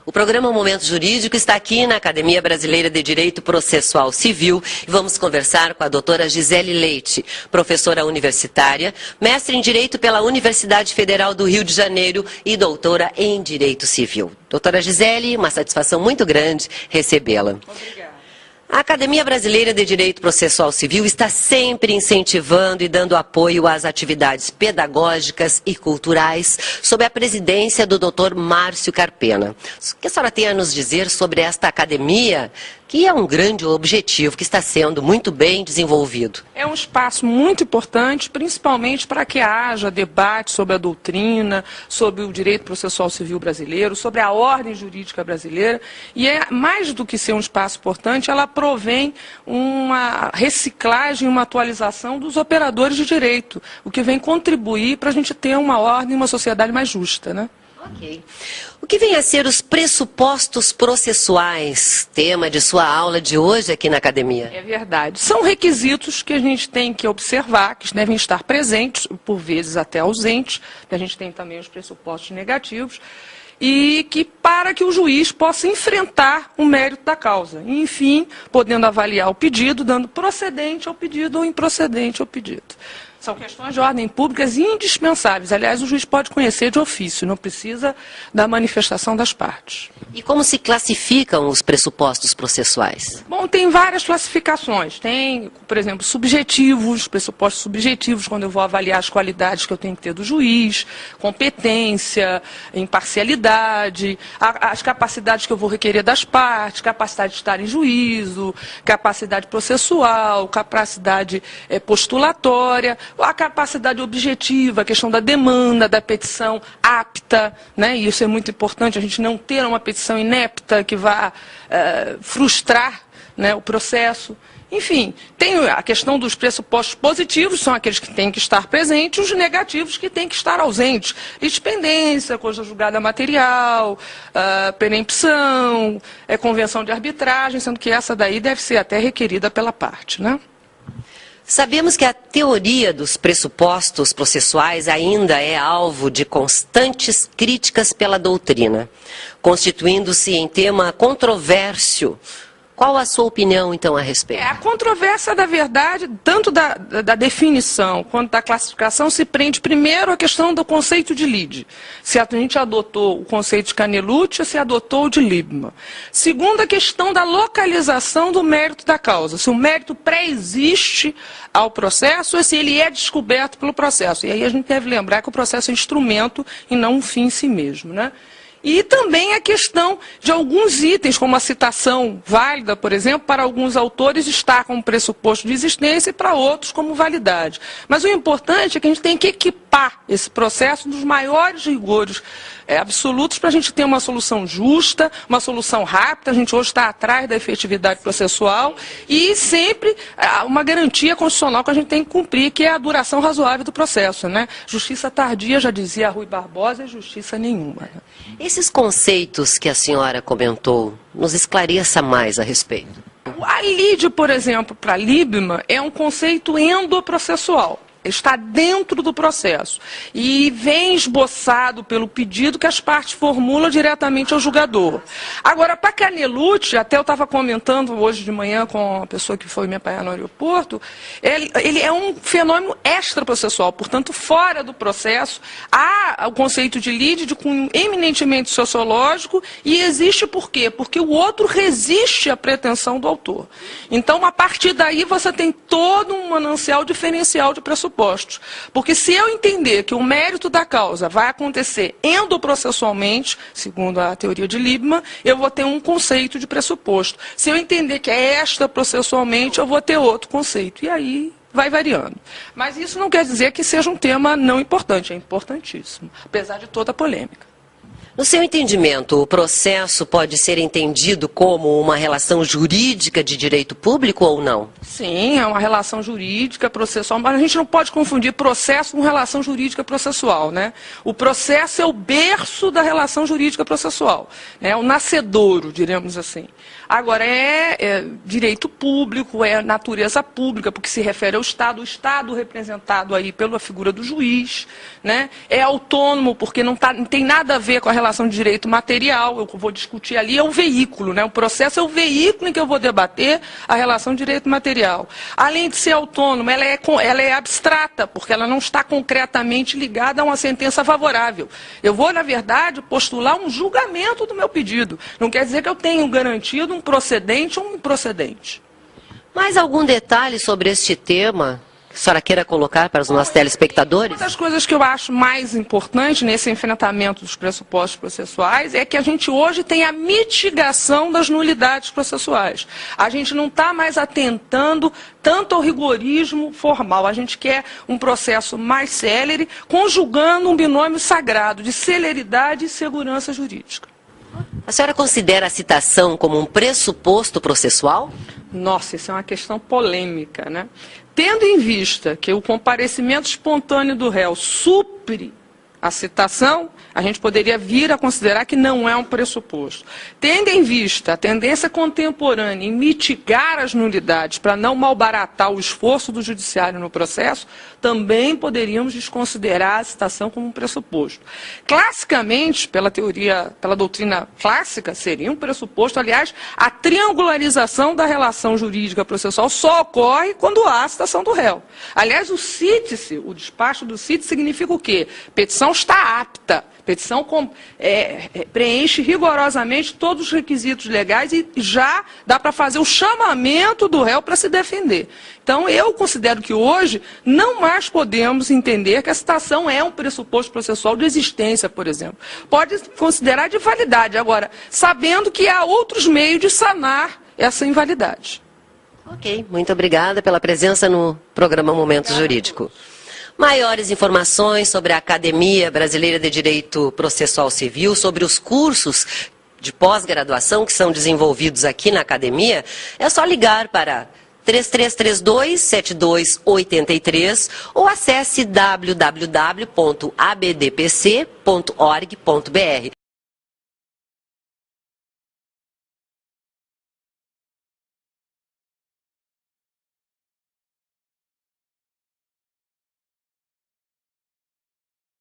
O programa Momento Jurídico está aqui na Academia Brasileira de Direito Processual Civil e vamos conversar com a doutora Gisele Leite, professora universitária, mestre em Direito pela Universidade Federal do Rio de Janeiro e doutora em Direito Civil. Doutora Gisele, uma satisfação muito grande recebê-la. Obrigada. A Academia Brasileira de Direito Processual Civil está sempre incentivando e dando apoio às atividades pedagógicas e culturais sob a presidência do Dr. Márcio Carpena. O que a senhora tem a nos dizer sobre esta academia, que é um grande objetivo que está sendo muito bem desenvolvido? É um espaço muito importante, principalmente para que haja debate sobre a doutrina, sobre o direito processual civil brasileiro, sobre a ordem jurídica brasileira. E é mais do que ser um espaço importante, ela provém uma reciclagem, uma atualização dos operadores de direito, o que vem contribuir para a gente ter uma ordem e uma sociedade mais justa, né? Ok. O que vem a ser os pressupostos processuais, tema de sua aula de hoje aqui na academia? É verdade. São requisitos que a gente tem que observar, que devem estar presentes, por vezes até ausentes. A gente tem também os pressupostos negativos. E que para que o juiz possa enfrentar o mérito da causa. E, enfim, podendo avaliar o pedido, dando procedente ao pedido ou improcedente ao pedido. São questões de ordem públicas indispensáveis. Aliás, o juiz pode conhecer de ofício, não precisa da manifestação das partes. E como se classificam os pressupostos processuais? Bom, tem várias classificações. Tem, por exemplo, subjetivos, pressupostos subjetivos, quando eu vou avaliar as qualidades que eu tenho que ter do juiz, competência, imparcialidade, as capacidades que eu vou requerer das partes, capacidade de estar em juízo, capacidade processual, capacidade postulatória, a capacidade objetiva, a questão da demanda, da petição apta, né? E isso é muito importante, a gente não ter uma petição inepta que vá frustrar, né, o processo. Enfim, tem a questão dos pressupostos positivos, são aqueles que têm que estar presentes, os negativos que têm que estar ausentes. Litispendência, coisa julgada material, perempção, convenção de arbitragem, sendo que essa daí deve ser até requerida pela parte, né? Sabemos que a teoria dos pressupostos processuais ainda é alvo de constantes críticas pela doutrina, constituindo-se em tema controvérso. Qual a sua opinião, então, a respeito? A controvérsia, da verdade, tanto da definição quanto da classificação, se prende primeiro à questão do conceito de lide. Se a gente adotou o conceito de Canelucci ou se adotou o de Liebman. Segundo, a questão da localização do mérito da causa. Se o mérito pré-existe ao processo ou se ele é descoberto pelo processo. E aí a gente deve lembrar que o processo é instrumento e não um fim em si mesmo, né? E também a questão de alguns itens, como a citação válida, por exemplo, para alguns autores está como pressuposto de existência e para outros como validade. Mas o importante é que a gente tem que equipar esse processo dos maiores rigores absolutos para a gente ter uma solução justa, uma solução rápida. A gente hoje está atrás da efetividade processual e sempre uma garantia constitucional que a gente tem que cumprir, que é a duração razoável do processo, né? Justiça tardia, já dizia Rui Barbosa, e justiça nenhuma, né? Esses conceitos que a senhora comentou, nos esclareça mais a respeito. A lide, por exemplo, para Liebman, é um conceito endoprocessual. Está dentro do processo e vem esboçado pelo pedido que as partes formulam diretamente ao julgador. Agora, para Canelucci, até eu estava comentando hoje de manhã com a pessoa que foi me apanhar no aeroporto, ele é um fenômeno extraprocessual, portanto, fora do processo. Há o conceito de lide de cunho eminentemente sociológico e existe por quê? Porque o outro resiste à pretensão do autor. Então, a partir daí, você tem todo um manancial diferencial de pressupostos. Porque se eu entender que o mérito da causa vai acontecer endoprocessualmente, segundo a teoria de Liebman, eu vou ter um conceito de pressuposto. Se eu entender que é extraprocessualmente, eu vou ter outro conceito. E aí vai variando. Mas isso não quer dizer que seja um tema não importante, é importantíssimo, apesar de toda a polêmica. No seu entendimento, o processo pode ser entendido como uma relação jurídica de direito público ou não? Sim, é uma relação jurídica processual, mas a gente não pode confundir processo com relação jurídica processual, né? O processo é o berço da relação jurídica processual, né? O nascedouro, diremos assim. Agora, é direito público, é natureza pública, porque se refere ao Estado, o Estado representado aí pela figura do juiz, né? É autônomo, porque não tem nada a ver com a relação relação de direito material, eu vou discutir ali, é o veículo, né? O processo é o veículo em que eu vou debater a relação de direito material. Além de ser autônoma, ela é abstrata, porque ela não está concretamente ligada a uma sentença favorável. Eu vou, na verdade, postular um julgamento do meu pedido. Não quer dizer que eu tenho garantido um procedente ou um improcedente. Mais algum detalhe sobre este tema que a senhora queira colocar para os nossos telespectadores? Uma das coisas que eu acho mais importante nesse enfrentamento dos pressupostos processuais é que a gente hoje tem a mitigação das nulidades processuais. A gente não está mais atentando tanto ao rigorismo formal. A gente quer um processo mais célere, conjugando um binômio sagrado de celeridade e segurança jurídica. A senhora considera a citação como um pressuposto processual? Nossa, isso é uma questão polêmica, né? Tendo em vista que o comparecimento espontâneo do réu supre a citação, a gente poderia vir a considerar que não é um pressuposto. Tendo em vista a tendência contemporânea em mitigar as nulidades para não malbaratar o esforço do judiciário no processo, também poderíamos desconsiderar a citação como um pressuposto. Classicamente, pela doutrina clássica, seria um pressuposto. Aliás, a triangularização da relação jurídica processual só ocorre quando há a citação do réu. Aliás, o despacho do CIT significa o quê? Petição está apta. Petição preenche rigorosamente todos os requisitos legais e já dá para fazer o chamamento do réu para se defender. Então, eu considero que hoje não mais podemos entender que a citação é um pressuposto processual de existência, por exemplo. Pode considerar de validade, agora, sabendo que há outros meios de sanar essa invalidade. Ok, muito obrigada pela presença no programa Momento Jurídico. Maiores informações sobre a Academia Brasileira de Direito Processual Civil, sobre os cursos de pós-graduação que são desenvolvidos aqui na Academia, é só ligar para 3332-7283 ou acesse www.abdpc.org.br.